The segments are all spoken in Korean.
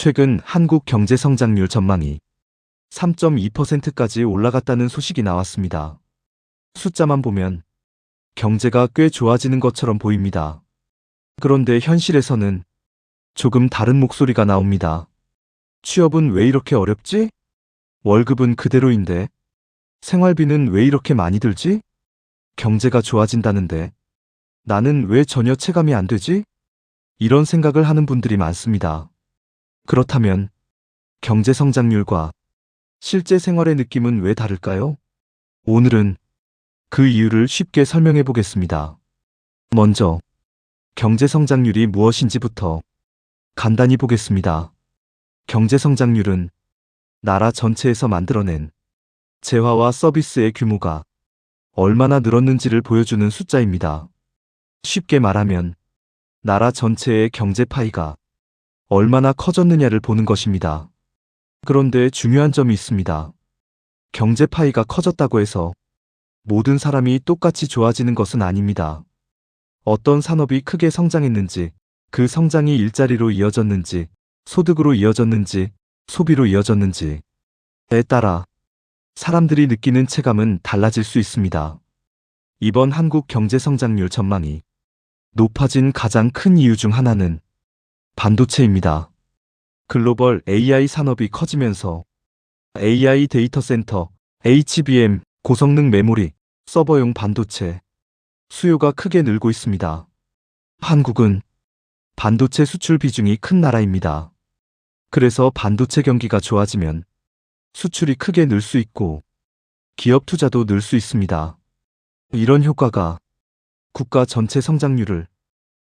최근 한국 경제 성장률 전망이 3.2%까지 올라갔다는 소식이 나왔습니다. 숫자만 보면 경제가 꽤 좋아지는 것처럼 보입니다. 그런데 현실에서는 조금 다른 목소리가 나옵니다. 취업은 왜 이렇게 어렵지? 월급은 그대로인데 생활비는 왜 이렇게 많이 들지? 경제가 좋아진다는데 나는 왜 전혀 체감이 안 되지? 이런 생각을 하는 분들이 많습니다. 그렇다면 경제 성장률과 실제 생활의 느낌은 왜 다를까요? 오늘은 그 이유를 쉽게 설명해 보겠습니다. 먼저 경제 성장률이 무엇인지부터 간단히 보겠습니다. 경제 성장률은 나라 전체에서 만들어낸 재화와 서비스의 규모가 얼마나 늘었는지를 보여주는 숫자입니다. 쉽게 말하면 나라 전체의 경제 파이가 얼마나 커졌느냐를 보는 것입니다. 그런데 중요한 점이 있습니다. 경제 파이가 커졌다고 해서 모든 사람이 똑같이 좋아지는 것은 아닙니다. 어떤 산업이 크게 성장했는지, 그 성장이 일자리로 이어졌는지, 소득으로 이어졌는지, 소비로 이어졌는지에 따라 사람들이 느끼는 체감은 달라질 수 있습니다. 이번 한국 경제 성장률 전망이 높아진 가장 큰 이유 중 하나는 반도체입니다. 글로벌 AI 산업이 커지면서 AI 데이터 센터, HBM, 고성능 메모리, 서버용 반도체 수요가 크게 늘고 있습니다. 한국은 반도체 수출 비중이 큰 나라입니다. 그래서 반도체 경기가 좋아지면 수출이 크게 늘 수 있고 기업 투자도 늘 수 있습니다. 이런 효과가 국가 전체 성장률을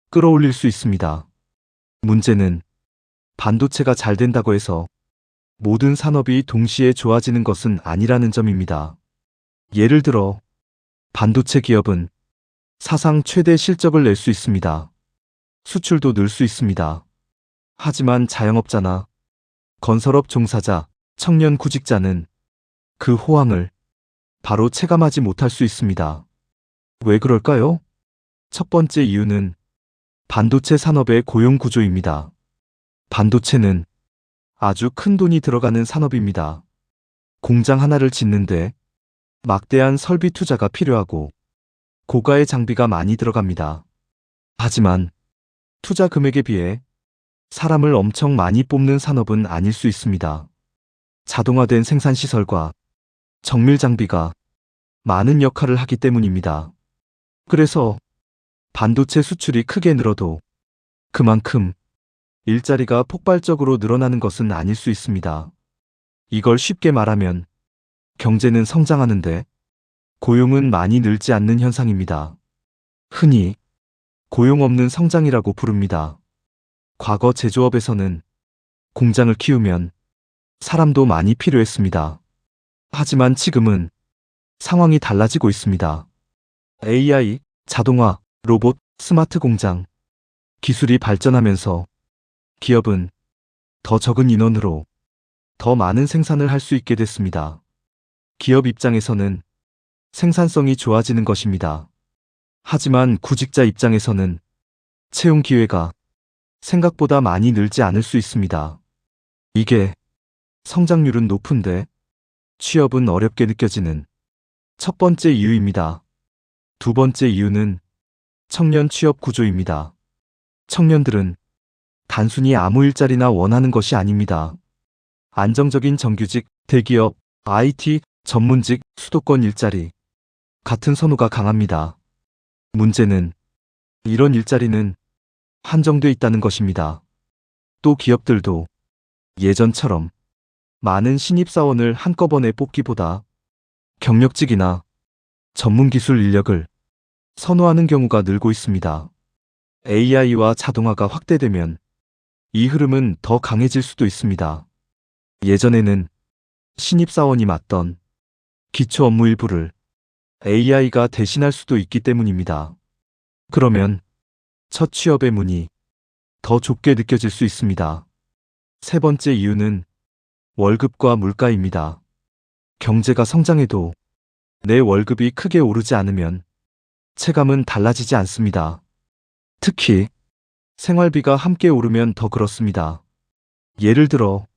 끌어올릴 수 있습니다. 문제는 반도체가 잘 된다고 해서 모든 산업이 동시에 좋아지는 것은 아니라는 점입니다. 예를 들어 반도체 기업은 사상 최대 실적을 낼 수 있습니다. 수출도 늘 수 있습니다. 하지만 자영업자나 건설업 종사자, 청년 구직자는 그 호황을 바로 체감하지 못할 수 있습니다. 왜 그럴까요? 첫 번째 이유는 반도체 산업의 고용 구조입니다. 반도체는 아주 큰 돈이 들어가는 산업입니다. 공장 하나를 짓는데 막대한 설비 투자가 필요하고 고가의 장비가 많이 들어갑니다. 하지만 투자 금액에 비해 사람을 엄청 많이 뽑는 산업은 아닐 수 있습니다. 자동화된 생산시설과 정밀 장비가 많은 역할을 하기 때문입니다. 그래서 반도체 수출이 크게 늘어도 그만큼 일자리가 폭발적으로 늘어나는 것은 아닐 수 있습니다. 이걸 쉽게 말하면 경제는 성장하는데 고용은 많이 늘지 않는 현상입니다. 흔히 고용 없는 성장이라고 부릅니다. 과거 제조업에서는 공장을 키우면 사람도 많이 필요했습니다. 하지만 지금은 상황이 달라지고 있습니다. AI, 자동화, 로봇, 스마트 공장, 기술이 발전하면서 기업은 더 적은 인원으로 더 많은 생산을 할 수 있게 됐습니다. 기업 입장에서는 생산성이 좋아지는 것입니다. 하지만 구직자 입장에서는 채용 기회가 생각보다 많이 늘지 않을 수 있습니다. 이게 성장률은 높은데 취업은 어렵게 느껴지는 첫 번째 이유입니다. 두 번째 이유는 청년 취업 구조입니다. 청년들은 단순히 아무 일자리나 원하는 것이 아닙니다. 안정적인 정규직, 대기업, IT, 전문직, 수도권 일자리 같은 선호가 강합니다. 문제는 이런 일자리는 한정돼 있다는 것입니다. 또 기업들도 예전처럼 많은 신입사원을 한꺼번에 뽑기보다 경력직이나 전문기술 인력을 선호하는 경우가 늘고 있습니다. AI와 자동화가 확대되면 이 흐름은 더 강해질 수도 있습니다. 예전에는 신입사원이 맡던 기초 업무 일부를 AI가 대신할 수도 있기 때문입니다. 그러면 첫 취업의 문이 더 좁게 느껴질 수 있습니다. 세 번째 이유는 월급과 물가입니다. 경제가 성장해도 내 월급이 크게 오르지 않으면 체감은 달라지지 않습니다. 특히 생활비가 함께 오르면 더 그렇습니다. 예를 들어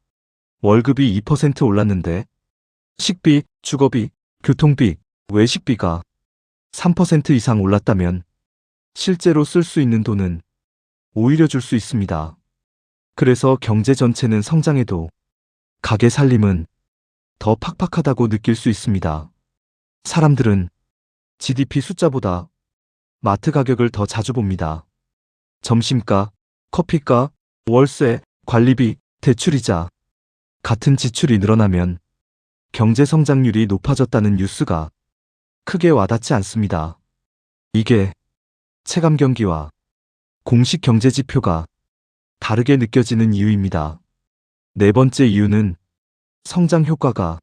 월급이 2% 올랐는데 식비, 주거비, 교통비, 외식비가 3% 이상 올랐다면 실제로 쓸 수 있는 돈은 오히려 줄 수 있습니다. 그래서 경제 전체는 성장해도 가게 살림은 더 팍팍하다고 느낄 수 있습니다. 사람들은 GDP 숫자보다 마트 가격을 더 자주 봅니다. 점심가, 커피가, 월세, 관리비, 대출이자 같은 지출이 늘어나면 경제 성장률이 높아졌다는 뉴스가 크게 와닿지 않습니다. 이게 체감 경기와 공식 경제 지표가 다르게 느껴지는 이유입니다. 네 번째 이유는 성장 효과가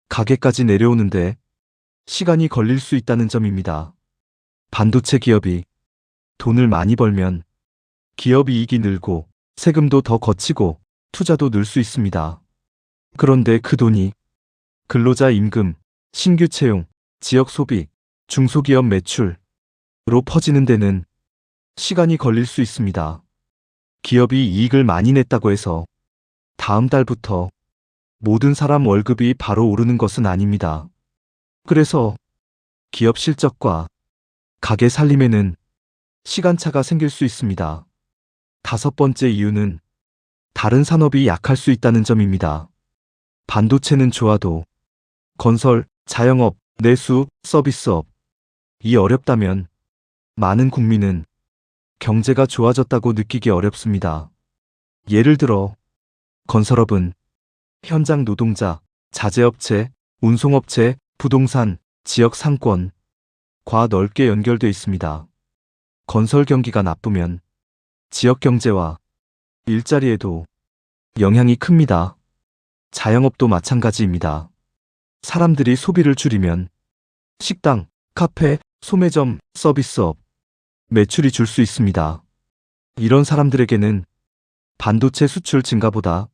가게까지 내려오는데 시간이 걸릴 수 있다는 점입니다. 반도체 기업이 돈을 많이 벌면 기업 이익이 늘고 세금도 더 거치고 투자도 늘 수 있습니다. 그런데 그 돈이 근로자 임금, 신규 채용, 지역 소비, 중소기업 매출로 퍼지는 데는 시간이 걸릴 수 있습니다. 기업이 이익을 많이 냈다고 해서 다음 달부터 모든 사람 월급이 바로 오르는 것은 아닙니다. 그래서 기업 실적과 가게 살림에는 시간차가 생길 수 있습니다. 다섯 번째 이유는 다른 산업이 약할 수 있다는 점입니다. 반도체는 좋아도 건설, 자영업, 내수, 서비스업이 어렵다면 많은 국민은 경제가 좋아졌다고 느끼기 어렵습니다. 예를 들어 건설업은 현장 노동자, 자재업체, 운송업체, 부동산, 지역 상권과 넓게 연결돼 있습니다. 건설 경기가 나쁘면 지역 경제와 일자리에도 영향이 큽니다. 자영업도 마찬가지입니다. 사람들이 소비를 줄이면 식당, 카페, 소매점, 서비스업, 매출이 줄 수 있습니다. 이런 사람들에게는 반도체 수출 증가보다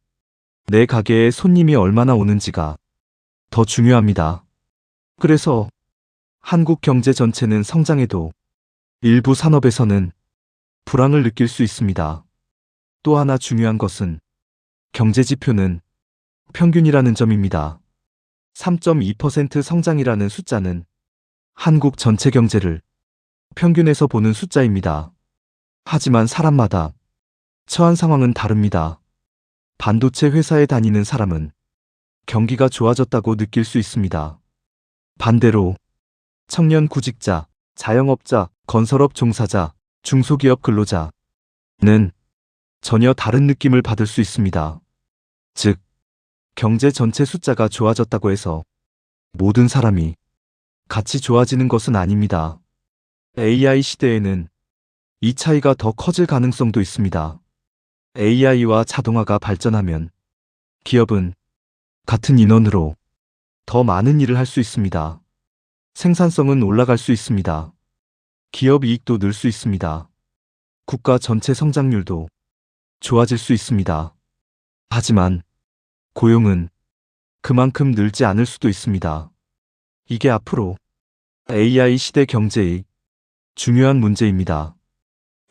내 가게에 손님이 얼마나 오는지가 더 중요합니다. 그래서 한국 경제 전체는 성장해도 일부 산업에서는 불황을 느낄 수 있습니다. 또 하나 중요한 것은 경제 지표는 평균이라는 점입니다. 3.2% 성장이라는 숫자는 한국 전체 경제를 평균에서 보는 숫자입니다. 하지만 사람마다 처한 상황은 다릅니다. 반도체 회사에 다니는 사람은 경기가 좋아졌다고 느낄 수 있습니다. 반대로 청년 구직자, 자영업자, 건설업 종사자, 중소기업 근로자는 전혀 다른 느낌을 받을 수 있습니다. 즉, 경제 전체 숫자가 좋아졌다고 해서 모든 사람이 같이 좋아지는 것은 아닙니다. AI 시대에는 이 차이가 더 커질 가능성도 있습니다. AI와 자동화가 발전하면 기업은 같은 인원으로 더 많은 일을 할 수 있습니다. 생산성은 올라갈 수 있습니다. 기업 이익도 늘 수 있습니다. 국가 전체 성장률도 좋아질 수 있습니다. 하지만 고용은 그만큼 늘지 않을 수도 있습니다. 이게 앞으로 AI 시대 경제의 중요한 문제입니다.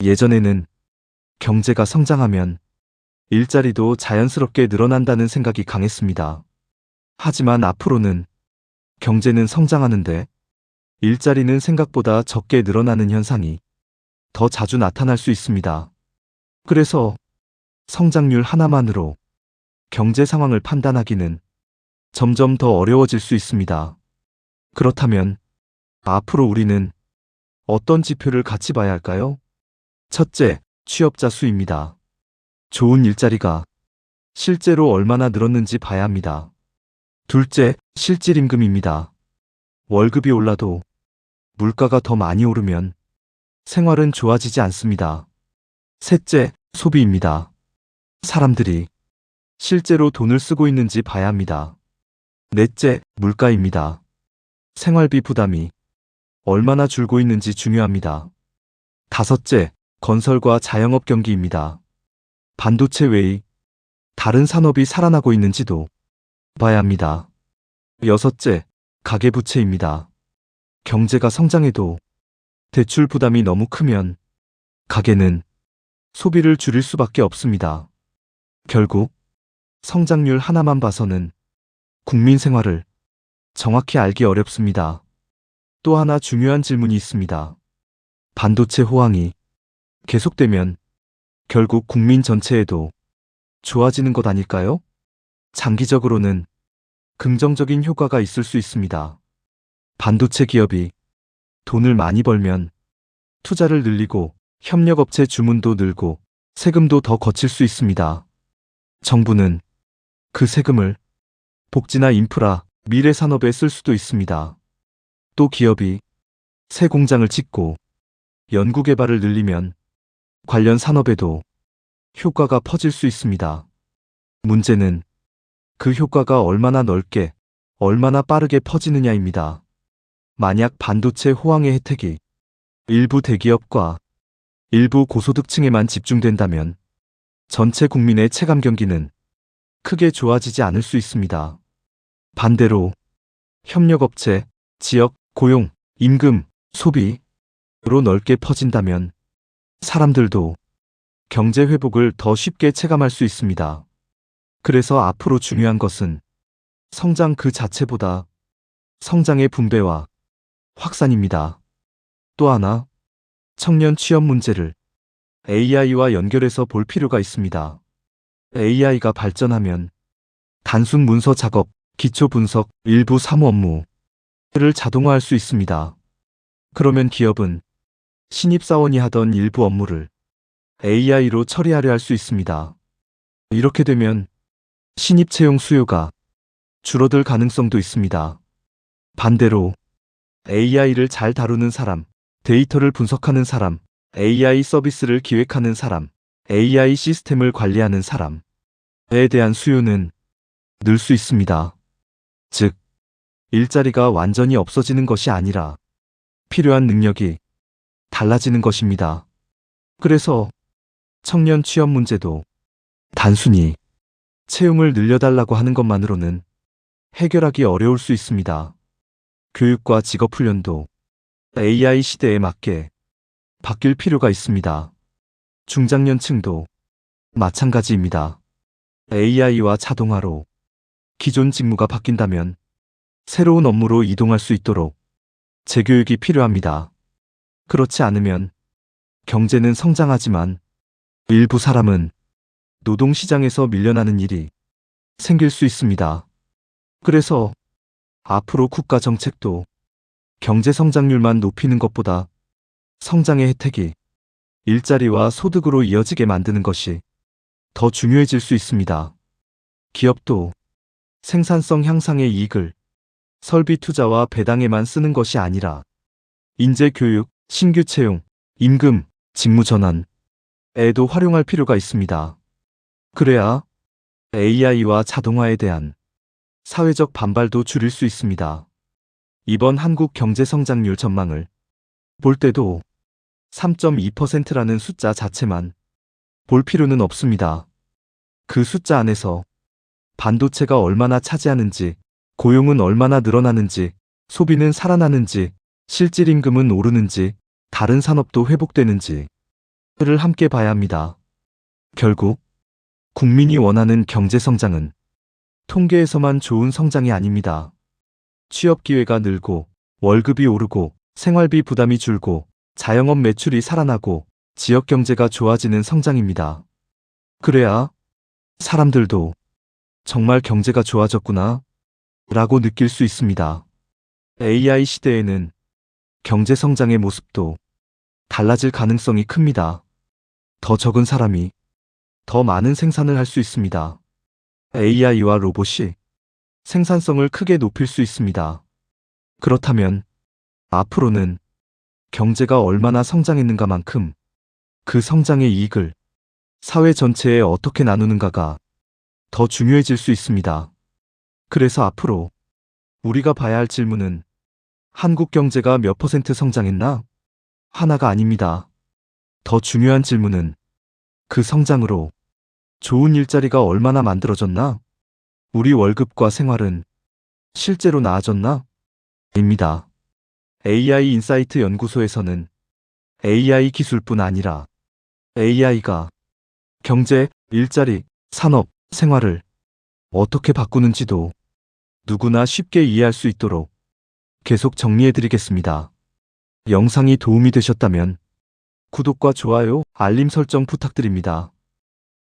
예전에는 경제가 성장하면 일자리도 자연스럽게 늘어난다는 생각이 강했습니다. 하지만 앞으로는 경제는 성장하는데 일자리는 생각보다 적게 늘어나는 현상이 더 자주 나타날 수 있습니다. 그래서 성장률 하나만으로 경제 상황을 판단하기는 점점 더 어려워질 수 있습니다. 그렇다면 앞으로 우리는 어떤 지표를 같이 봐야 할까요? 첫째, 취업자 수입니다. 좋은 일자리가 실제로 얼마나 늘었는지 봐야 합니다. 둘째, 실질임금입니다. 월급이 올라도 물가가 더 많이 오르면 생활은 좋아지지 않습니다. 셋째, 소비입니다. 사람들이 실제로 돈을 쓰고 있는지 봐야 합니다. 넷째, 물가입니다. 생활비 부담이 얼마나 줄고 있는지 중요합니다. 다섯째, 건설과 자영업 경기입니다. 반도체 외의 다른 산업이 살아나고 있는지도 봐야 합니다. 여섯째, 가계부채입니다. 경제가 성장해도 대출 부담이 너무 크면 가게는 소비를 줄일 수밖에 없습니다. 결국 성장률 하나만 봐서는 국민 생활을 정확히 알기 어렵습니다. 또 하나 중요한 질문이 있습니다. 반도체 호황이 계속되면 결국 국민 전체에도 좋아지는 것 아닐까요? 장기적으로는 긍정적인 효과가 있을 수 있습니다. 반도체 기업이 돈을 많이 벌면 투자를 늘리고 협력업체 주문도 늘고 세금도 더 거칠 수 있습니다. 정부는 그 세금을 복지나 인프라, 미래 산업에 쓸 수도 있습니다. 또 기업이 새 공장을 짓고 연구개발을 늘리면 관련 산업에도 효과가 퍼질 수 있습니다. 문제는 그 효과가 얼마나 넓게, 얼마나 빠르게 퍼지느냐입니다. 만약 반도체 호황의 혜택이 일부 대기업과 일부 고소득층에만 집중된다면 전체 국민의 체감 경기는 크게 좋아지지 않을 수 있습니다. 반대로 협력업체, 지역, 고용, 임금, 소비로 넓게 퍼진다면 사람들도 경제 회복을 더 쉽게 체감할 수 있습니다. 그래서 앞으로 중요한 것은 성장 그 자체보다 성장의 분배와 확산입니다. 또 하나, 청년 취업 문제를 AI와 연결해서 볼 필요가 있습니다. AI가 발전하면 단순 문서 작업, 기초 분석, 일부 사무 업무를 자동화할 수 있습니다. 그러면 기업은 신입사원이 하던 일부 업무를 AI로 처리하려 할 수 있습니다. 이렇게 되면 신입 채용 수요가 줄어들 가능성도 있습니다. 반대로 AI를 잘 다루는 사람, 데이터를 분석하는 사람, AI 서비스를 기획하는 사람, AI 시스템을 관리하는 사람에 대한 수요는 늘 수 있습니다. 즉, 일자리가 완전히 없어지는 것이 아니라 필요한 능력이 달라지는 것입니다. 그래서 청년 취업 문제도 단순히 채용을 늘려달라고 하는 것만으로는 해결하기 어려울 수 있습니다. 교육과 직업훈련도 AI 시대에 맞게 바뀔 필요가 있습니다. 중장년층도 마찬가지입니다. AI와 자동화로 기존 직무가 바뀐다면 새로운 업무로 이동할 수 있도록 재교육이 필요합니다. 그렇지 않으면 경제는 성장하지만 일부 사람은 노동시장에서 밀려나는 일이 생길 수 있습니다. 그래서 앞으로 국가 정책도 경제 성장률만 높이는 것보다 성장의 혜택이 일자리와 소득으로 이어지게 만드는 것이 더 중요해질 수 있습니다. 기업도 생산성 향상의 이익을 설비 투자와 배당에만 쓰는 것이 아니라 인재 교육, 신규 채용, 임금, 직무 전환에도 활용할 필요가 있습니다. 그래야 AI와 자동화에 대한 사회적 반발도 줄일 수 있습니다. 이번 한국 경제 성장률 전망을 볼 때도 3.2%라는 숫자 자체만 볼 필요는 없습니다. 그 숫자 안에서 반도체가 얼마나 차지하는지, 고용은 얼마나 늘어나는지, 소비는 살아나는지, 실질 임금은 오르는지, 다른 산업도 회복되는지를 함께 봐야 합니다. 결국 국민이 원하는 경제 성장은 통계에서만 좋은 성장이 아닙니다. 취업 기회가 늘고, 월급이 오르고, 생활비 부담이 줄고, 자영업 매출이 살아나고, 지역 경제가 좋아지는 성장입니다. 그래야 사람들도 정말 경제가 좋아졌구나 라고 느낄 수 있습니다. AI 시대에는 경제 성장의 모습도 달라질 가능성이 큽니다. 더 적은 사람이 더 많은 생산을 할 수 있습니다. AI와 로봇이 생산성을 크게 높일 수 있습니다. 그렇다면 앞으로는 경제가 얼마나 성장했는가만큼 그 성장의 이익을 사회 전체에 어떻게 나누는가가 더 중요해질 수 있습니다. 그래서 앞으로 우리가 봐야 할 질문은 한국 경제가 몇 % 성장했나? 하나가 아닙니다. 더 중요한 질문은 그 성장으로 좋은 일자리가 얼마나 만들어졌나? 우리 월급과 생활은 실제로 나아졌나? 입니다. AI 인사이트 연구소에서는 AI 기술뿐 아니라 AI가 경제, 일자리, 산업, 생활을 어떻게 바꾸는지도 누구나 쉽게 이해할 수 있도록 계속 정리해 드리겠습니다. 영상이 도움이 되셨다면 구독과 좋아요, 알림 설정 부탁드립니다.